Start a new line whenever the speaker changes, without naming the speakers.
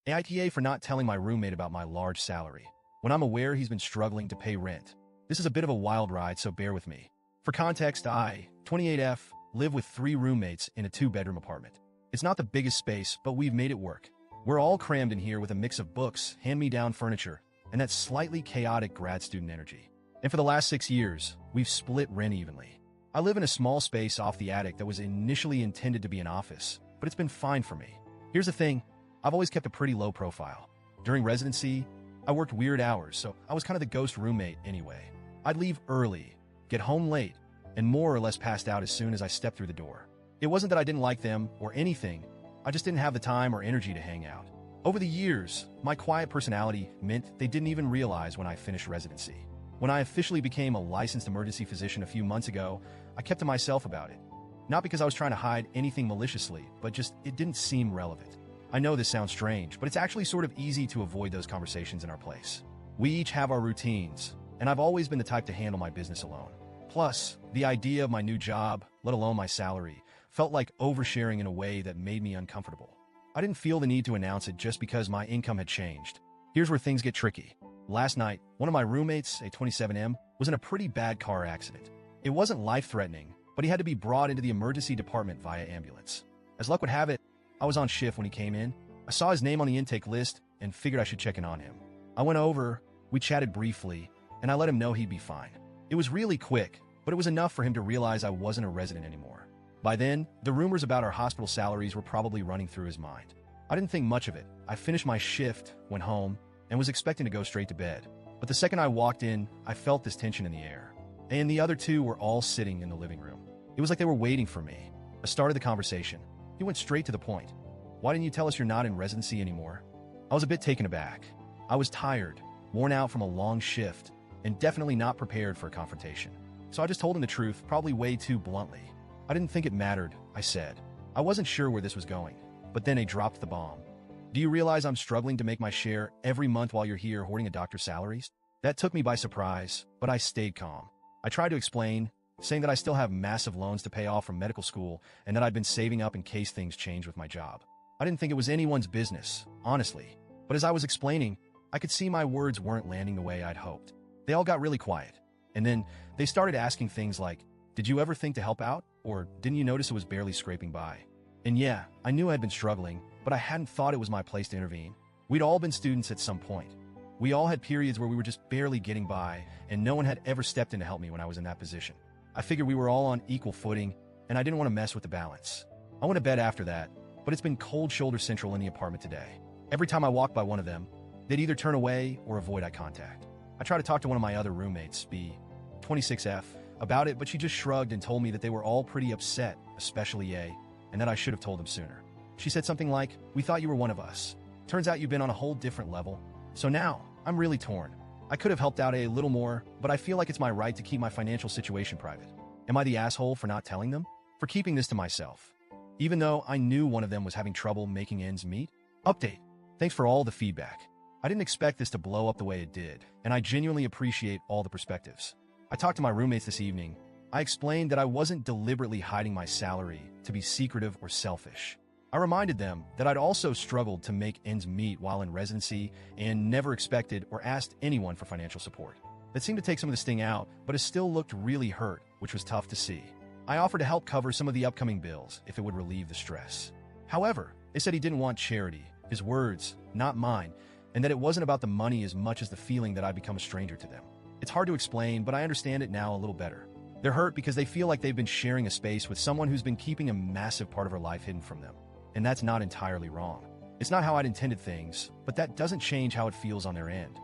AITA for not telling my roommate about my large salary, when I'm aware he's been struggling to pay rent. This is a bit of a wild ride, so bear with me. For context, I, 28F, live with 3 roommates in a 2-bedroom apartment. It's not the biggest space, but we've made it work. We're all crammed in here with a mix of books, hand-me-down furniture, and that slightly chaotic grad student energy. And for the last 6 years, we've split rent evenly. I live in a small space off the attic that was initially intended to be an office, but it's been fine for me. Here's the thing, I've always kept a pretty low profile. During residency, I worked weird hours, so I was kind of the ghost roommate anyway. I'd leave early, get home late, and more or less passed out as soon as I stepped through the door. It wasn't that I didn't like them or anything, I just didn't have the time or energy to hang out. Over the years, my quiet personality meant they didn't even realize when I finished residency. When I officially became a licensed emergency physician a few months ago, I kept to myself about it. Not because I was trying to hide anything maliciously, but just it didn't seem relevant. I know this sounds strange, but it's actually sort of easy to avoid those conversations in our place. We each have our routines, and I've always been the type to handle my business alone. Plus, the idea of my new job, let alone my salary, felt like oversharing in a way that made me uncomfortable. I didn't feel the need to announce it just because my income had changed. Here's where things get tricky. Last night, one of my roommates, a 27M, was in a pretty bad car accident. It wasn't life-threatening, but he had to be brought into the emergency department via ambulance. As luck would have it, I was on shift when he came in. I saw his name on the intake list and figured I should check in on him. I went over, we chatted briefly, and I let him know he'd be fine. It was really quick, but it was enough for him to realize I wasn't a resident anymore. By then, the rumors about our hospital salaries were probably running through his mind. I didn't think much of it. I finished my shift, went home, and was expecting to go straight to bed. But the second I walked in, I felt this tension in the air. And the other 2 were all sitting in the living room. It was like they were waiting for me. I started the conversation. He went straight to the point. Why didn't you tell us you're not in residency anymore? I was a bit taken aback. I was tired, worn out from a long shift, and definitely not prepared for a confrontation. So I just told him the truth, probably way too bluntly. I didn't think it mattered, I said. I wasn't sure where this was going, but then they dropped the bomb. Do you realize I'm struggling to make my share every month while you're here hoarding a doctor's salaries? That took me by surprise, but I stayed calm. I tried to explain, saying that I still have massive loans to pay off from medical school and that I'd been saving up in case things changed with my job. I didn't think it was anyone's business, honestly. But as I was explaining, I could see my words weren't landing the way I'd hoped. They all got really quiet. And then they started asking things like, did you ever think to help out? Or didn't you notice it was barely scraping by? And yeah, I knew I'd been struggling, but I hadn't thought it was my place to intervene. We'd all been students at some point. We all had periods where we were just barely getting by, and no one had ever stepped in to help me when I was in that position. I figured we were all on equal footing, and I didn't want to mess with the balance. I went to bed after that, but it's been cold shoulder central in the apartment today. Every time I walked by one of them, they'd either turn away or avoid eye contact. I tried to talk to one of my other roommates, B, 26F, about it, but she just shrugged and told me that they were all pretty upset, especially A, and that I should have told them sooner. She said something like, we thought you were one of us. Turns out you've been on a whole different level. So now, I'm really torn. I could have helped out a little more, but I feel like it's my right to keep my financial situation private. Am I the asshole for not telling them? For keeping this to myself? Even though I knew one of them was having trouble making ends meet? Update. Thanks for all the feedback. I didn't expect this to blow up the way it did, and I genuinely appreciate all the perspectives. I talked to my roommates this evening. I explained that I wasn't deliberately hiding my salary to be secretive or selfish. I reminded them that I'd also struggled to make ends meet while in residency and never expected or asked anyone for financial support. That seemed to take some of the sting out, but it still looked really hurt, which was tough to see. I offered to help cover some of the upcoming bills if it would relieve the stress. However, they said he didn't want charity, his words, not mine, and that it wasn't about the money as much as the feeling that I'd become a stranger to them. It's hard to explain, but I understand it now a little better. They're hurt because they feel like they've been sharing a space with someone who's been keeping a massive part of her life hidden from them. And that's not entirely wrong. It's not how I'd intended things, but that doesn't change how it feels on their end.